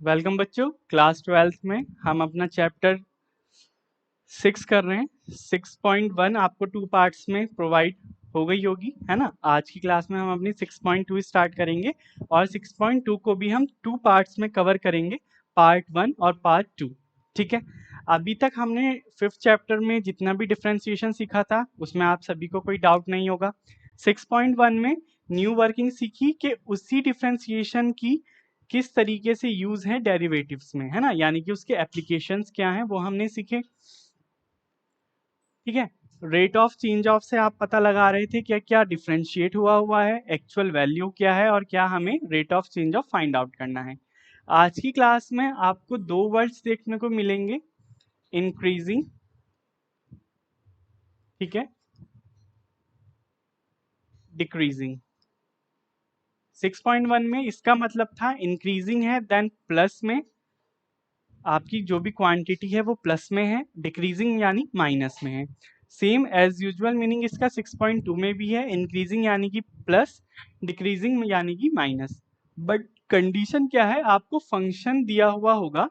Welcome बच्चों, class 12th में हम अपना चैप्टर 6 कर रहे हैं। 6.1 आपको 2 पार्ट्स में प्रोवाइड हो गई होगी, है ना। आज की क्लास में हम अपनी 6.2 स्टार्ट करेंगे और 6.2 को भी हम 2 पार्ट्स में कवर करेंगे, पार्ट 1 और पार्ट 2। ठीक है, अभी तक हमने 5th चैप्टर में जितना भी डिफरेंशिएशन सीखा था उसमें आप सभी को कोई डाउट नहीं होगा। 6.1 में न्यू वर्किंग सीखी कि उसी डिफरेंशिएशन की किस तरीके से यूज है डेरिवेटिव्स में, है ना, यानी कि उसके एप्लीकेशंस क्या हैं वो हमने सीखे। ठीक है, रेट ऑफ चेंज ऑफ से आप पता लगा रहे थे क्या क्या डिफरेंशिएट हुआ है, एक्चुअल वैल्यू क्या है और क्या हमें rate of change of find out करना है। आज की क्लास में आपको 2 वर्ड्स देखने को मिलेंगे, इंक्रीजिंग, ठीक है, डिक्रीजिंग। 6.1 में इसका मतलब था इंक्रीजिंग है देन प्लस में आपकी जो भी क्वांटिटी है वो प्लस में है, डिक्रीजिंग यानी माइनस में है। सेम एज यूजुअल मीनिंग इसका 6.2 में भी है, इंक्रीजिंग यानी कि प्लस, डिक्रीजिंग यानी कि माइनस। बट कंडीशन क्या है, आपको फंक्शन दिया हुआ होगा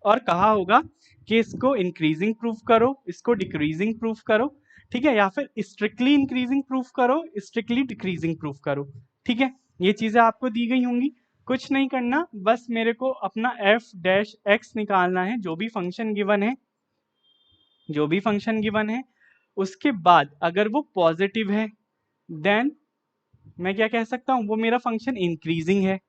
और कहा होगा कि इसको इंक्रीजिंग प्रूफ करो, इसको डिक्रीजिंग प्रूफ करो, ठीक है, या फिर स्ट्रिक्टली इंक्रीजिंग प्रूफ करो, स्ट्रिक्टली डिक्रीजिंग प्रूफ करो। ठीक है, ये चीजें आपको दी गई होंगी। कुछ नहीं करना, बस मेरे को अपना एफ डैश एक्स निकालना है, जो भी फंक्शन गिवन है, जो भी फंक्शन गिवन है। उसके बाद अगर वो पॉजिटिव है देन मैं क्या कह सकता हूं, वो मेरा फंक्शन इंक्रीजिंग है।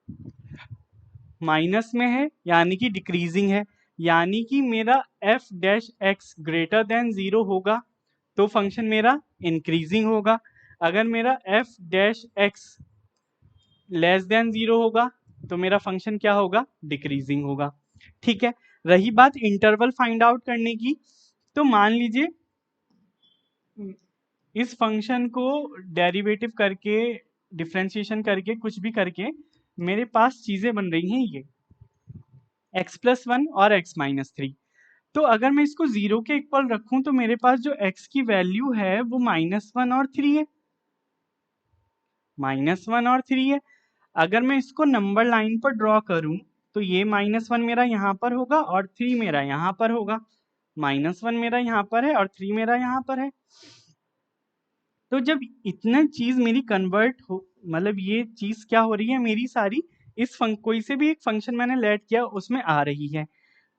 माइनस में है यानी कि डिक्रीजिंग है, यानी कि मेरा F dash x greater than 0 होगा तो फंक्शन मेरा इंक्रीजिंग होगा। अगर मेरा F dash x less than 0 होगा तो मेरा फंक्शन क्या होगा, डिक्रीजिंग होगा। ठीक है, रही बात इंटरवल फाइंड आउट करने की, तो मान लीजिए इस फंक्शन को डेरिवेटिव करके, डिफरेंशिएशन करके, कुछ भी करके मेरे पास चीजें बन रही हैं ये x+1 और x-3। तो अगर मैं इसको 0 के इक्वल रखूं तो मेरे पास जो x की वैल्यू है वो -1 और 3 है, -1 और 3 है। अगर मैं इसको नंबर लाइन पर ड्रॉ करूं तो ये -1 मेरा यहाँ पर होगा और 3 मेरा यहाँ पर होगा। -1 मेरा यहाँ पर है और 3 मेरा यहाँ पर है। तो जब इतना चीज मेरी कन्वर्ट हो, मतलब ये चीज क्या हो रही है, मेरी सारी इस कोई से भी एक फंक्शन मैंने लेट किया उसमें आ रही है,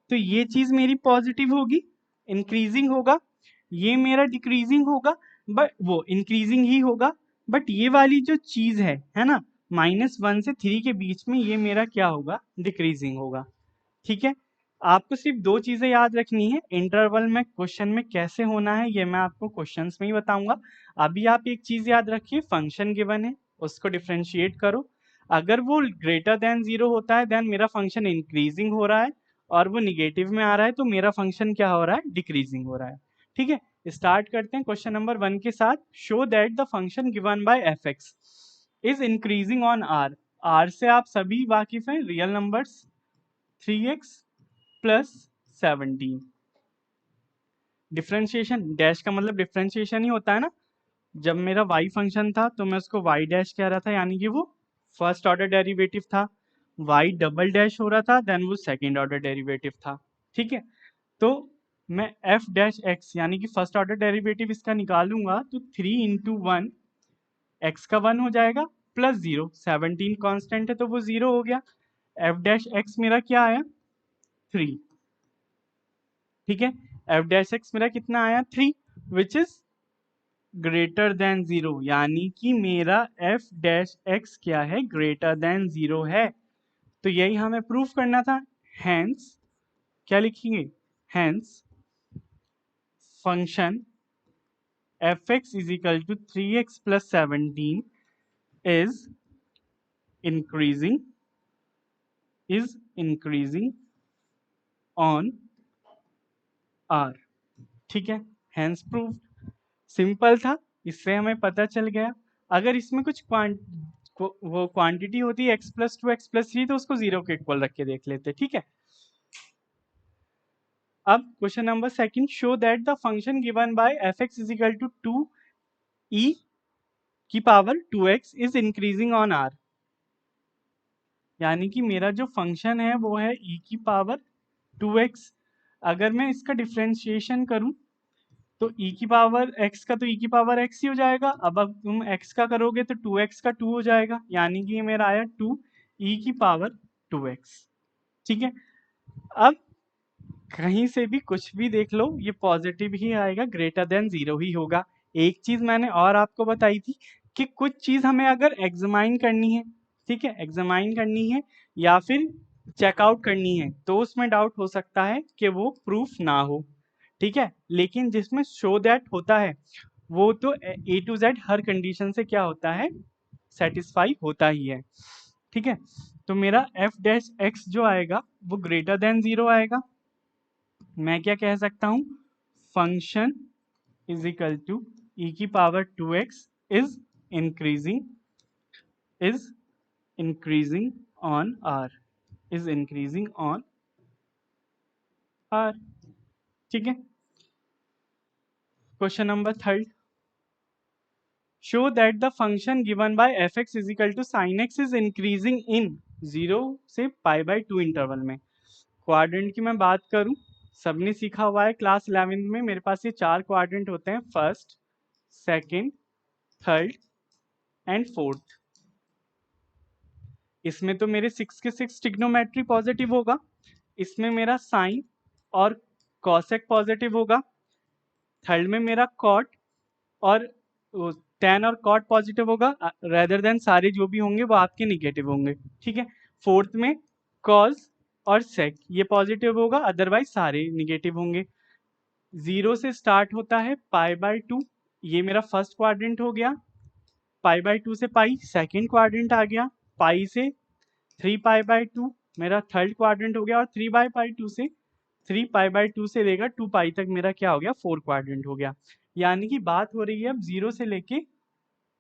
तो ये चीज मेरी पॉजिटिव होगी, इंक्रीजिंग होगा। ये मेरा डिक्रीजिंग होगा, बट वो इंक्रीजिंग ही होगा। बट ये वाली जो चीज है ना, -1 से 3 के बीच में, ये मेरा क्या होगा, डिक्रीजिंग होगा। ठीक है, आपको सिर्फ 2 चीजें याद रखनी है, इंटरवल में क्वेश्चन में कैसे होना है ये मैं आपको क्वेश्चंस में ही बताऊंगा। अभी आप एक चीज याद रखिए, फंक्शन गिवन है उसको डिफरेंशिएट करो, अगर वो ग्रेटर देन 0 होता है देन मेरा फंक्शन इंक्रीजिंग हो रहा है, और वो निगेटिव में आ रहा है तो मेरा फंक्शन क्या हो रहा है, डिक्रीजिंग हो रहा है। ठीक है, स्टार्ट करते हैं क्वेश्चन नंबर 1 के साथ। Show that the function given by f x is increasing on R. R से आप सभी वाकिफ हैं, real numbers, 3x plus 17। Differentiation, dash का मतलब डिफरेंशिएशन ही होता है ना। जब मेरा y फंक्शन था तो मैं उसको y डैश कह रहा था, यानी कि वो फर्स्ट ऑर्डर डेरिवेटिव था। y डबल डैश हो रहा था देन वो सेकंड ऑर्डर डेरिवेटिव था। ठीक है, तो मैं f डैश x यानी कि फर्स्ट ऑर्डर डेरिवेटिव इसका निकालूंगा तो 3 इंटू 1, x का 1 हो जाएगा, प्लस 0, 17 कांस्टेंट है तो वो 0 हो गया। f डैश x मेरा क्या आया, 3। ठीक है, एफ डैश एक्स मेरा कितना आया, 3, विच इज ग्रेटर देन 0, यानी कि मेरा एफ डैश एक्स क्या है, ग्रेटर देन 0 है। तो यही हमें प्रूफ करना था। हैंस क्या लिखेंगे, hence function f x is equal to 3x plus 17 is increasing, is increasing on R. ठीक है, हैंस प्रूफ, सिंपल था, इससे हमें पता चल गया। अगर इसमें कुछ वो क्वांटिटी होती है x+2 x+3 तो उसको 0 के इक्वल रख के देख लेते। ठीक है, अब question number second, show that the function given by f x is equal to 2e की power 2x is increasing on r। यानी कि मेरा जो फंक्शन है वो है e की पावर 2x। अगर मैं इसका डिफ्रेंशिएशन करूं तो e की पावर x का तो e की पावर x ही हो जाएगा। अब तुम x का करोगे तो 2x का 2 हो जाएगा, यानी कि ये मेरा आया 2 e की पावर 2x। ठीक है, अब कहीं से भी कुछ भी देख लो ये पॉजिटिव ही आएगा, ग्रेटर देन 0 ही होगा। एक चीज मैंने और आपको बताई थी कि कुछ चीज हमें अगर एग्जामाइन करनी है, ठीक है, एग्जामाइन करनी है या फिर चेकआउट करनी है, तो उसमें डाउट हो सकता है कि वो प्रूफ ना हो, ठीक है, लेकिन जिसमें शो दैट होता है वो तो ए टू जेड हर कंडीशन से क्या होता है, सेटिस्फाई होता ही है। ठीक है, तो मेरा एफ डैश एक्स जो आएगा वो ग्रेटर देन 0 आएगा। मैं क्या कह सकता हूं, function is equal to e की power 2x is increasing, is increasing on R, is increasing on R. ठीक है, question number 3, show that the function given by fx is equal to sin x is increasing in 0 से π/2 interval में। Quadrant की मैं बात करूं, सबने सीखा हुआ है क्लास 11 में, मेरे पास ये 4 क्वाड्रेंट होते हैं, first, second, third and fourth. इसमें तो मेरे 6 के 6 ट्रिग्नोमेट्री पॉजिटिव होगा, इसमें मेरा साइन और कॉसेक पॉजिटिव होगा, थर्ड में मेरा कॉट और टेन और कॉट पॉजिटिव होगा, रेदर देन सारे जो भी होंगे वो आपके निगेटिव होंगे। ठीक है, फोर्थ में कॉज और सेक ये पॉजिटिव होगा, अदरवाइज सारे निगेटिव होंगे। 0 से स्टार्ट होता है π/2, ये मेरा फर्स्ट क्वाड्रेंट हो गया, π/2 से पाई सेकेंड क्वाड्रेंट आ गया, पाई से 3π/2 मेरा थर्ड क्वाड्रेंट हो गया, और 3π/2 से 3π/2 से लेकर 2π तक मेरा क्या हो गया, 4 क्वाड्रेंट हो गया। यानी कि बात हो रही है अब 0 से लेके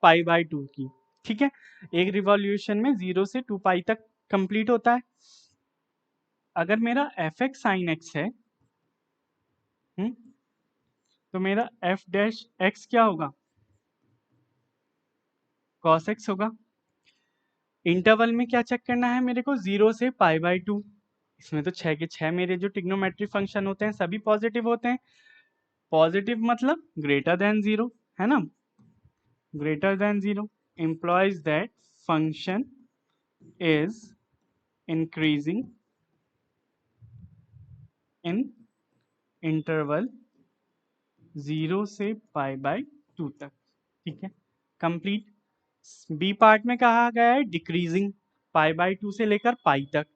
π/2 की। ठीक है, एक रिवॉल्यूशन में 0 से 2π तक कंप्लीट होता है। अगर मेरा एफ एक्स साइन एक्स है, तो मेरा एफ डैश एक्स क्या होगा, कॉस एक्स होगा। इंटरवल में क्या चेक करना है मेरे को, 0 से π/2। इसमें तो 6 के 6 मेरे जो ट्रिग्नोमेट्रिक फंक्शन होते हैं सभी पॉजिटिव होते हैं। पॉजिटिव मतलब ग्रेटर देन 0, है ना, greater than 0 implies that function is increasing in interval 0 से π/2 तक। ठीक है, कंप्लीट। बी पार्ट में कहा गया है डिक्रीजिंग, π/2 से लेकर पाई तक।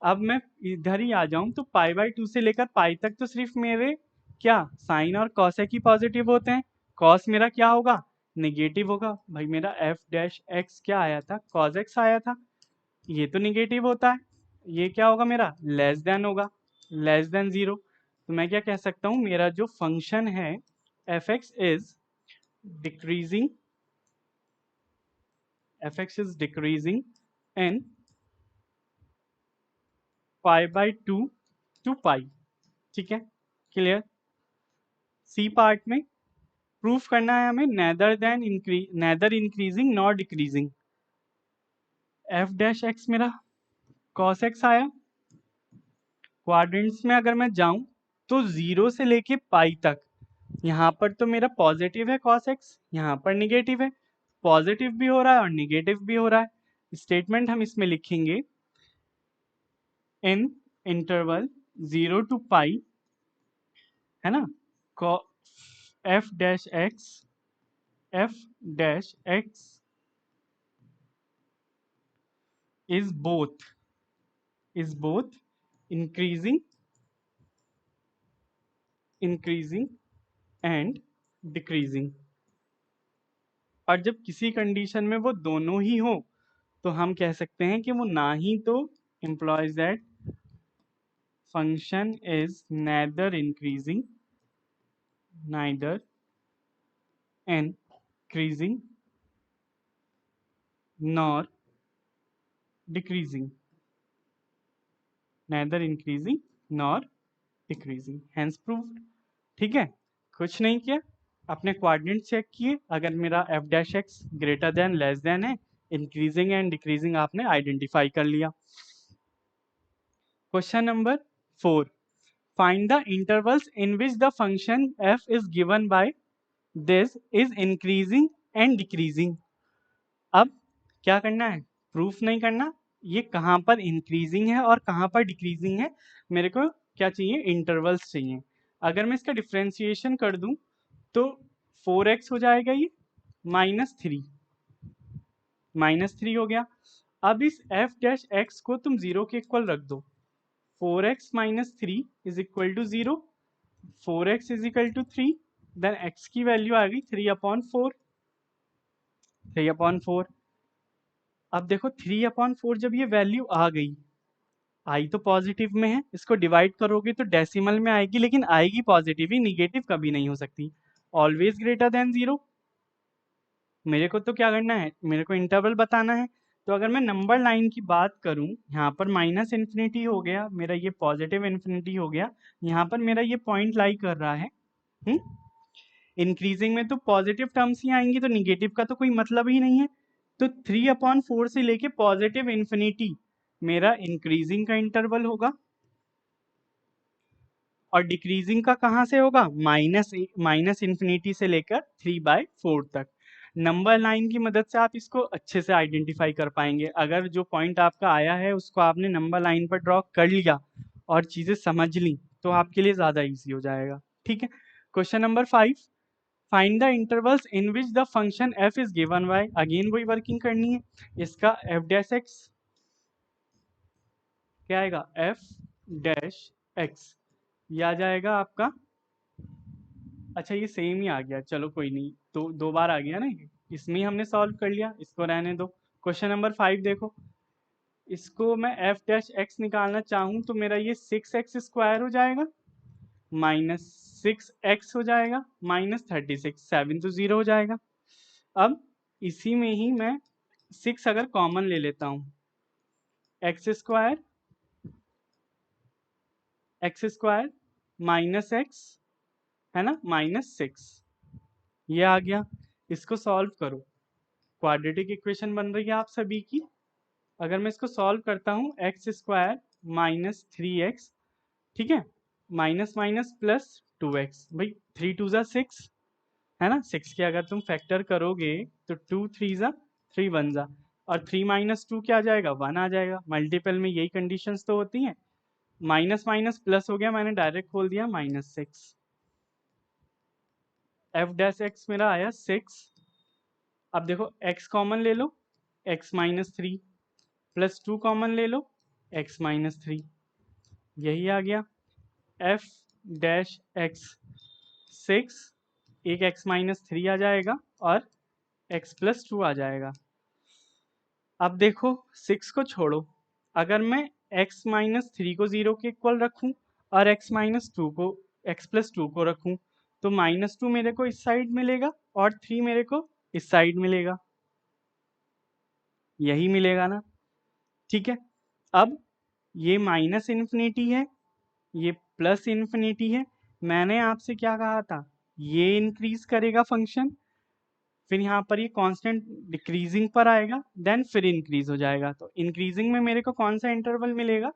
अब मैं इधर ही आ जाऊं तो π/2 से लेकर पाई तक तो सिर्फ मेरे क्या साइन और कॉसेक ही पॉजिटिव होते हैं, कॉस मेरा क्या होगा, निगेटिव होगा। भाई मेरा एफ डैश एक्स क्या आया था, कॉस एक्स आया था, ये तो निगेटिव होता है, ये क्या होगा मेरा लेस देन होगा, लेस देन 0। तो मैं क्या कह सकता हूँ, मेरा जो फंक्शन है F x is decreasing, F x is decreasing in π/2 to pi. ठीक है, क्लियर। सी पार्ट में प्रूफ करना है हमें neither increasing nor decreasing. F dash X मेरा कॉस एक्स आया, क्वाड्रेंट्स में अगर मैं जाऊं तो 0 से लेके पाई तक, यहाँ पर तो मेरा पॉजिटिव है cos x, यहाँ पर निगेटिव है, पॉजिटिव भी हो रहा है और निगेटिव भी हो रहा है। स्टेटमेंट हम इसमें लिखेंगे इन इंटरवल 0 टू पाई, है ना, F dash x is both increasing and decreasing. और जब किसी कंडीशन में वो दोनों ही हो तो हम कह सकते हैं कि वो ना ही तो implies that function is neither increasing nor decreasing, neither increasing nor decreasing, hence proved। ठीक है, कुछ नहीं किया, अपने कोऑर्डिनेट चेक किए, अगर मेरा F dash x greater than less than है इंक्रीजिंग एंड डिक्रीजिंग आपने आइडेंटिफाई कर लिया। Question number 4, find the intervals in which the function f is given by this is increasing and decreasing. अब क्या करना है, प्रूफ नहीं करना, ये कहाँ पर इंक्रीजिंग है और कहाँ पर डिक्रीजिंग है, मेरे को क्या चाहिए, इंटरवल्स चाहिए। अगर मैं इसका डिफ्रेंसिएशन कर दूं तो 4x हो जाएगा, ये -3 हो गया। अब इस f डैश x को तुम 0 के इक्वल रख दो, 4x minus 3 is equal to 0, 4x is equal to 3, then x की वैल्यू आ गई 3/4, 3/4। अब देखो 3/4 जब ये वैल्यू आ गई, आई तो पॉजिटिव में है, इसको डिवाइड करोगे तो डेसिमल में आएगी, लेकिन आएगी पॉजिटिव ही, निगेटिव कभी नहीं हो सकती, ऑलवेज ग्रेटर देन 0। मेरे को तो क्या करना है, मेरे को इंटरवल बताना है। तो अगर मैं नंबर लाइन की बात करूं, यहाँ पर माइनस इन्फिनिटी हो गया मेरा, ये पॉजिटिव इन्फिनिटी हो गया, यहाँ पर मेरा ये पॉइंट लाई कर रहा है। इंक्रीजिंग में तो पॉजिटिव टर्म्स ही आएंगी, तो निगेटिव का तो कोई मतलब ही नहीं है। तो 3/4 से लेके पॉजिटिव इन्फिनिटी मेरा इंक्रीजिंग का इंटरवल होगा, और डिक्रीजिंग का कहाँ से होगा, माइनस इन्फिनिटी से लेकर 3/4 तक। नंबर लाइन की मदद से आप इसको अच्छे से आइडेंटिफाई कर पाएंगे। अगर जो पॉइंट आपका आया है उसको आपने नंबर लाइन पर ड्रॉ कर लिया और चीजें समझ ली, तो आपके लिए ज्यादा इजी हो जाएगा। ठीक है, question number 5, find the intervals in which the function f is given by, again वही वर्किंग करनी है। इसका f डैश x क्या आएगा, f डैश x, ये आ जाएगा आपका, अच्छा ये सेम ही आ गया, चलो कोई नहीं, तो दो बार आ गया ना, इसमें ही हमने सॉल्व कर लिया, इसको रहने दो। क्वेश्चन नंबर 5 देखो, इसको मैं f डैश x निकालना चाहूँ तो मेरा ये 6x² हो जाएगा, -6x हो जाएगा, -36, 7 तो 0 हो जाएगा। अब इसी में ही मैं 6 अगर कॉमन ले लेता हूँ, x² -x है ना, -6, ये आ गया। इसको सॉल्व करो, क्वाड्रेटिक इक्वेशन बन रही है आप सभी की। अगर मैं इसको सॉल्व करता हूँ, x² -3x, ठीक है, माइनस माइनस प्लस 2x, भाई 3 2 ज़ा 6 है ना, 6 के अगर तुम फैक्टर करोगे तो 2 3 ज़ा 3 1 ज़ा, और 3 - 2 क्या आ जाएगा, 1 आ जाएगा। मल्टीपल में यही कंडीशंस तो होती हैं। माइनस माइनस प्लस हो गया, मैंने डायरेक्ट खोल दिया -6, f डैश x मेरा आया 6। अब देखो x कॉमन ले लो, x -3 प्लस 2 कॉमन ले लो, x -3, यही आ गया। f डैश x 6, एक x -3 आ जाएगा और x + 2 आ जाएगा। अब देखो 6 को छोड़ो, अगर मैं x -3 को 0 के इक्वल रखूं और x -2 को x + 2 को रखूं, तो -2 मेरे को इस साइड मिलेगा और 3 मेरे को इस साइड मिलेगा, यही मिलेगा ना। ठीक है, अब ये माइनस इन्फिनिटी है, ये प्लस इन्फिनिटी है। मैंने आपसे क्या कहा था, ये इंक्रीज करेगा फंक्शन, फिर यहाँ पर ये कांस्टेंट डिक्रीजिंग पर आएगा, देन फिर इंक्रीज हो जाएगा। तो इंक्रीजिंग में मेरे को कौन सा इंटरवल मिलेगा,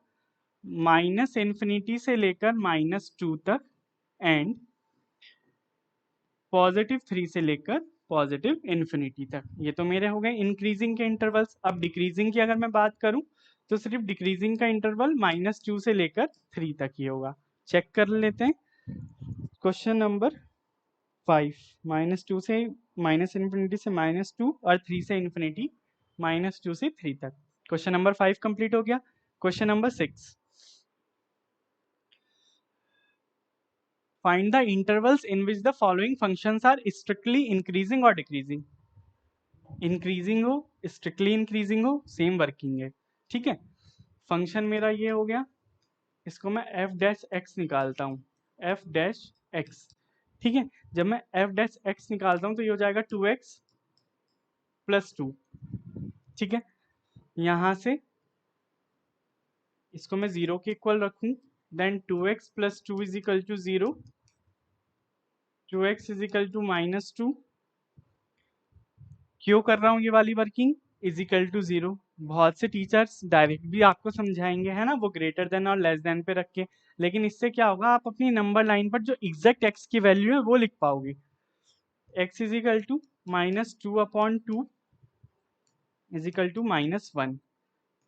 -इन्फिनिटी से लेकर -2 तक, एंड +3 से लेकर +इन्फिनिटी तक। ये तो मेरे हो गए इंक्रीजिंग के इंटरवल्स। अब डिक्रीजिंग की अगर मैं बात करूं तो सिर्फ डिक्रीजिंग का इंटरवल -2 से लेकर 3 तक ही होगा। चेक कर लेते हैं, क्वेश्चन नंबर 5, -2 से -इन्फिनिटी से -2 और 3 से इन्फिनिटी, -2 से 3 तक। क्वेश्चन नंबर 5 कंप्लीट हो गया। Question number 6, find the intervals in which the following functions are strictly increasing और डिक्रीजिंग। इंक्रीजिंग हो, स्ट्रिक्टली इंक्रीजिंग हो, सेम वर्किंग है। ठीक है, फंक्शन मेरा ये हो गया, इसको मैं f डैश x निकालता हूँ, f डैश x। ठीक है, जब मैं f डैश x निकालता हूँ तो ये हो जाएगा 2x + 2। ठीक है, यहाँ से इसको मैं 0 के इक्वल रखूं, then 2x + 2 is equal to 0, 2x is equal to -2। क्यों कर रहा हूँ ये वाली वर्किंग, इज इक्वल टू 0। बहुत से टीचर्स डायरेक्ट भी आपको समझाएंगे, है ना, वो ग्रेटर देन और लेस देन पे रख के, लेकिन इससे क्या होगा, आप अपनी नंबर लाइन पर जो एग्जैक्ट एक्स की वैल्यू है वो लिख पाओगे। X is equal to -2/2 is equal to -1।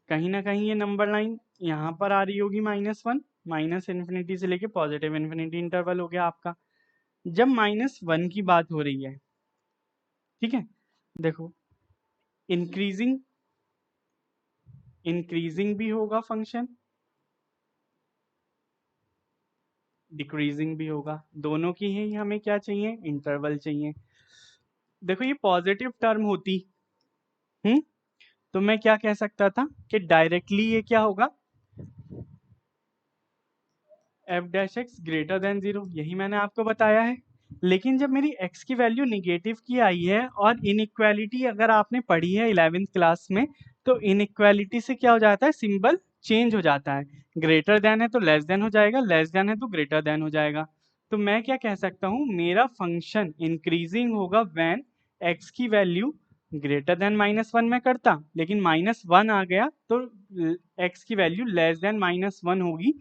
कहीं ना कहीं ये नंबर लाइन यहाँ पर आ रही होगी -1, माइनस इन्फिनिटी से लेके पॉजिटिव इन्फिनिटी इंटरवल हो गया आपका। जब -1 की बात हो रही है, ठीक है, देखो इंक्रीजिंग इंक्रीजिंग भी होगा फंक्शन, डिक्रीजिंग भी होगा, दोनों की ही हमें क्या चाहिए, इंटरवल चाहिए। देखो ये पॉजिटिव टर्म होती, हम्म, तो मैं क्या कह सकता था कि डायरेक्टली ये क्या होगा, F dash x greater than 0, यही मैंने आपको बताया है। लेकिन जब मेरी x की वैल्यू निगेटिव की आई है, और इनइक्वालिटी अगर आपने पढ़ी है 11th क्लास में, तो इनइक्वालिटी से क्या हो जाता है, सिंबल चेंज हो जाता है। ग्रेटर देन है तो लेस देन हो जाएगा, लेस देन है तो ग्रेटर देन हो जाएगा। तो मैं क्या कह सकता हूँ, मेरा फंक्शन इंक्रीजिंग होगा व्हेन x की वैल्यू ग्रेटर देन -1 में करता, लेकिन -1 आ गया तो x की वैल्यू लेस देन -1 होगी।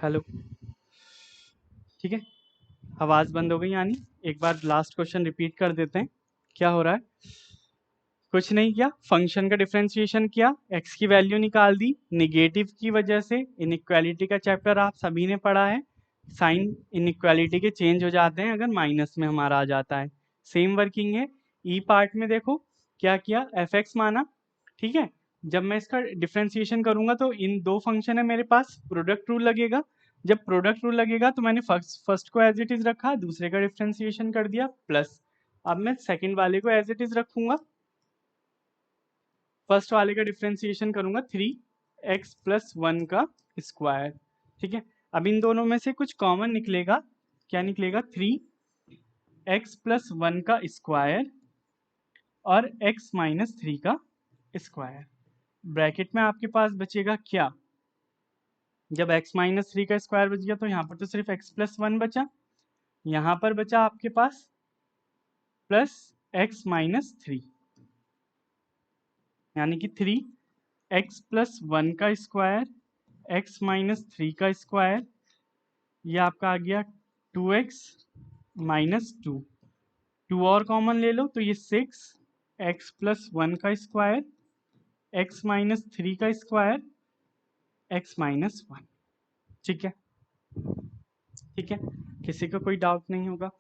हेलो, ठीक है, आवाज बंद हो गई यानी एक बार लास्ट क्वेश्चन रिपीट कर देते हैं। क्या हो रहा है? कुछ नहीं किया, फंक्शन का डिफरेंशिएशन किया, एक्स की वैल्यू निकाल दी, निगेटिव की वजह से इनइक्वालिटी का चैप्टर आप सभी ने पढ़ा है, साइन इनइक्वालिटी के चेंज हो जाते हैं अगर माइनस में हमारा आ जाता है। सेम वर्किंग है ई पार्ट में। देखो क्या किया, एफ एक्स माना, ठीक है। जब मैं इसका डिफरेंशिएशन करूंगा तो इन दो फंक्शन है मेरे पास, प्रोडक्ट रूल लगेगा। जब प्रोडक्ट रूल लगेगा तो मैंने फर्स्ट को एज इट इज रखा, दूसरे का डिफरेंशिएशन कर दिया प्लस। अब मैं सेकंड वाले को एज इट इज रखूंगा, फर्स्ट वाले का डिफरेंशिएशन करूंगा 3x+1 का स्क्वायर, ठीक है। अब इन दोनों में से कुछ कॉमन निकलेगा, क्या निकलेगा, 3x+1 का स्क्वायर और x-3 का स्क्वायर। ब्रैकेट में आपके पास बचेगा क्या, जब x-3 का स्क्वायर बच गया तो यहाँ पर तो सिर्फ x+1 बचा, यहाँ पर बचा आपके पास प्लस x-3, यानी कि 3x+1 का स्क्वायर, x-3 का स्क्वायर, ये आपका आ गया 2x-2। 2 और कॉमन ले लो तो ये 6x+1 का स्क्वायर, x-3 का स्क्वायर, x-1, ठीक है, ठीक है। किसी को कोई डाउट नहीं होगा।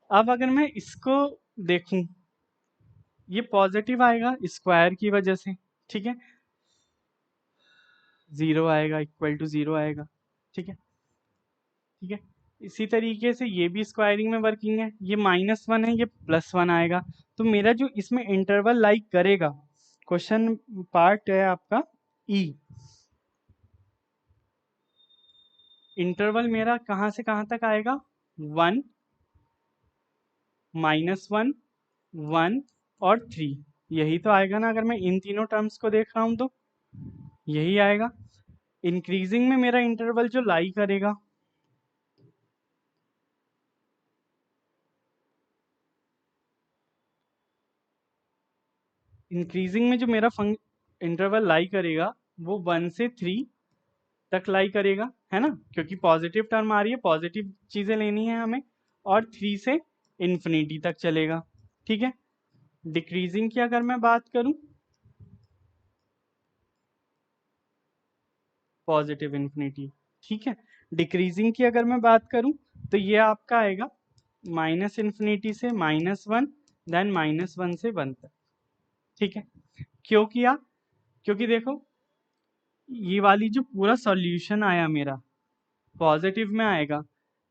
अब अगर मैं इसको देखूं, ये पॉजिटिव आएगा स्क्वायर की वजह से, ठीक है, 0 आएगा, इक्वल टू 0 आएगा, ठीक है, ठीक है। इसी तरीके से ये भी स्क्वायरिंग में वर्किंग है, ये -1 है, ये +1 आएगा। तो मेरा जो इसमें इंटरवल लाइक करेगा, क्वेश्चन पार्ट है आपका ई, इंटरवल मेरा कहाँ से कहाँ तक आएगा, 1, -1, 1 और 3, यही तो आएगा ना। अगर मैं इन तीनों टर्म्स को देख रहा हूं तो यही आएगा। इंक्रीजिंग में मेरा इंटरवल जो लाई करेगा, इंक्रीजिंग में जो मेरा इंटरवल लाई करेगा वो 1 से 3 तक लाई करेगा, है ना, क्योंकि पॉजिटिव टर्म आ रही है, पॉजिटिव चीजें लेनी है हमें, और 3 से इन्फिनिटी तक चलेगा, ठीक है। डिक्रीजिंग की अगर मैं बात करूं, पॉजिटिव इन्फिनिटी, ठीक है। डिक्रीजिंग की अगर मैं बात करूं तो ये आपका आएगा -इन्फिनिटी से -1, देन -1 से 1 तक, ठीक है। क्यों किया, क्योंकि देखो ये वाली जो पूरा सॉल्यूशन आया मेरा पॉजिटिव में आएगा।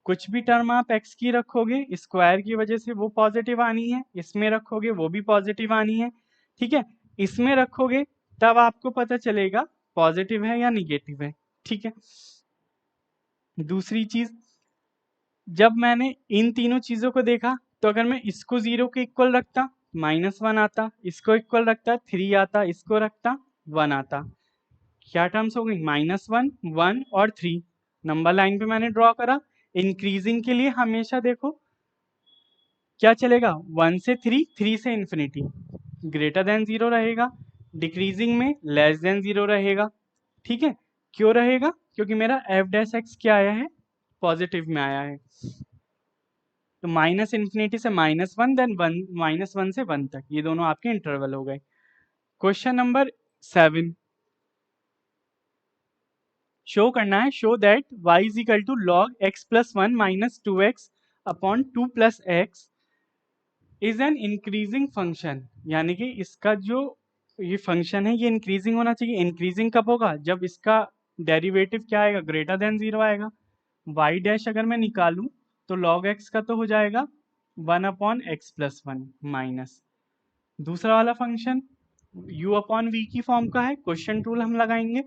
कुछ भी टर्म आप x की रखोगे स्क्वायर की वजह से वो पॉजिटिव आनी है, इसमें रखोगे वो भी पॉजिटिव आनी है, ठीक है। इसमें रखोगे तब आपको पता चलेगा पॉजिटिव है या निगेटिव है, ठीक है। दूसरी चीज, जब मैंने इन तीनों चीजों को देखा तो अगर मैं इसको 0 के इक्वल रखता -1 आता, इसको इक्वल रखता 3 आता, इसको रखता 1 आता, क्या टर्म्स हो गई, -1, 1 और 3। नंबर लाइन पे मैंने ड्रॉ करा। इंक्रीजिंग के लिए हमेशा देखो क्या चलेगा, 1 से 3, 3 से इन्फिनिटी, ग्रेटर देन 0 रहेगा। डिक्रीजिंग में लेस देन 0 रहेगा, ठीक है। क्यों रहेगा, क्योंकि मेरा f' क्या आया है, पॉजिटिव में आया है। तो -इन्फिनिटी से -1, देन -1 से 1 तक, ये दोनों आपके इंटरवल हो गए। क्वेश्चन नंबर 7 शो करना है, show that y is equal to log x+1 - 2x upon 2 + x is an increasing function, यानी कि इसका जो ये फंक्शन है ये इंक्रीजिंग होना चाहिए। इंक्रीजिंग कब होगा, जब इसका डेरिवेटिव क्या आएगा, ग्रेटर देन 0 आएगा। y' अगर मैं निकालूं तो log x का तो हो जाएगा 1/x+1 माइनस दूसरा वाला फंक्शन u/v की फॉर्म का है, क्वेश्चन टूल हम लगाएंगे,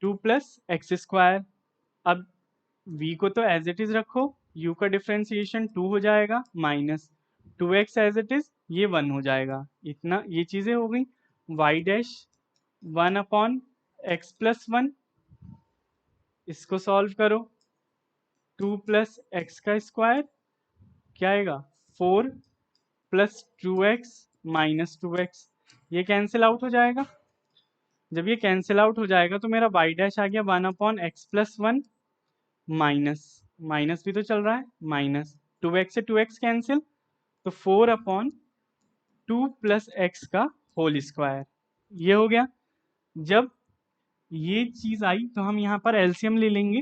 2 + x²। अब v को तो एज इट इज रखो, u का डिफरेंशिएशन 2 हो जाएगा, minus 2x as it is, ये 1 हो जाएगा। इतना ये चीजें हो गई। y' 1/x+1, इसको सॉल्व करो, 2 + x का स्क्वायर क्या आएगा, 4 + 2x - 2x, ये कैंसिल आउट हो जाएगा। जब ये कैंसिल आउट हो जाएगा तो मेरा y डैश आ गया 1/x+1 माइनस, माइनस भी तो चल रहा है, माइनस 2x से 2x कैंसिल, तो 4/2 प्लस x का होल स्क्वायर, ये हो गया। जब ये चीज आई तो हम यहाँ पर एलसीएम ले लेंगे,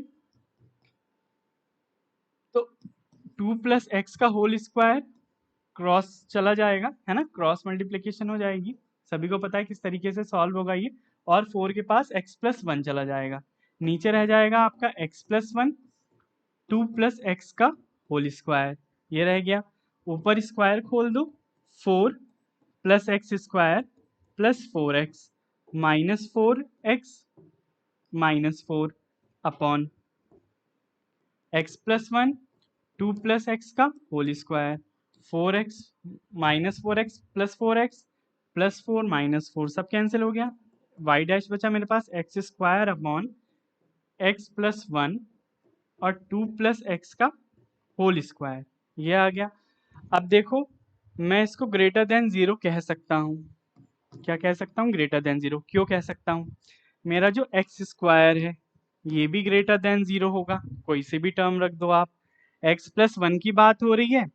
तो 2 प्लस एक्स का होल स्क्वायर क्रॉस चला जाएगा, है ना, क्रॉस मल्टीप्लीकेशन हो जाएगी, सभी को पता है किस तरीके से सॉल्व होगा ये, और 4 के पास x+1 चला जाएगा, नीचे रह जाएगा आपका x+1, 2 प्लस एक्स का होल स्क्वायर, ये रह गया। ऊपर स्क्वायर खोल दो, 4 plus X square plus 4x minus 4x minus 4 upon x+1, 2 plus X का whole square, 4x minus 4x plus 4x plus 4 minus 4 सब कैंसिल हो गया, y डैश बचा मेरे पास एक्स स्क्वायर अपॉन x+1 और 2 प्लस एक्स का होल स्क्वायर, ये आ गया। अब देखो मैं इसको ग्रेटर देन 0 कह सकता हूँ, क्या कह सकता हूँ, ग्रेटर देन 0, क्यों कह सकता हूँ, मेरा जो एक्स स्क्वायर है ये भी ग्रेटर देन 0 होगा, कोई से भी टर्म रख दो आप, x+1 की बात हो रही है,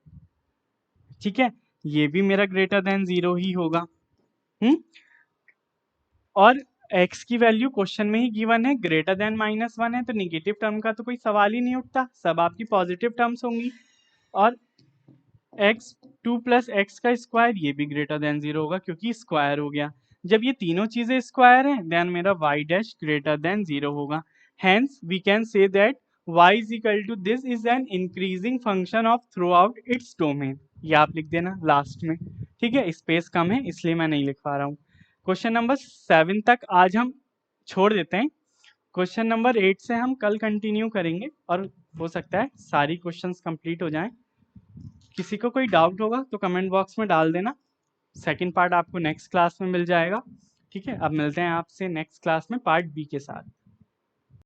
ठीक है, ये भी मेरा ग्रेटर देन 0 ही होगा। और x की वैल्यू क्वेश्चन में ही गिवन है, ग्रेटर देन -1 है, तो निगेटिव टर्म का तो कोई सवाल ही नहीं उठता, सब आपकी पॉजिटिव टर्म्स होंगी। और x 2 प्लस एक्स का स्क्वायर ये भी ग्रेटर देन 0 होगा क्योंकि स्क्वायर हो गया। जब ये तीनों चीजें स्क्वायर हैं देन मेरा y डैश ग्रेटर देन 0 होगा। Hence we can say that y is equal to this is an increasing function of throughout its domain, ये आप लिख देना लास्ट में, ठीक है, स्पेस कम है इसलिए मैं नहीं लिख पा रहा हूँ। क्वेश्चन नंबर 7 तक आज हम छोड़ देते हैं, क्वेश्चन नंबर 8 से हम कल कंटिन्यू करेंगे और हो सकता है सारी क्वेश्चंस कंप्लीट हो जाएं। किसी को कोई डाउट होगा तो कमेंट बॉक्स में डाल देना, सेकंड पार्ट आपको नेक्स्ट क्लास में मिल जाएगा, ठीक है। अब मिलते हैं आपसे नेक्स्ट क्लास में पार्ट बी के साथ।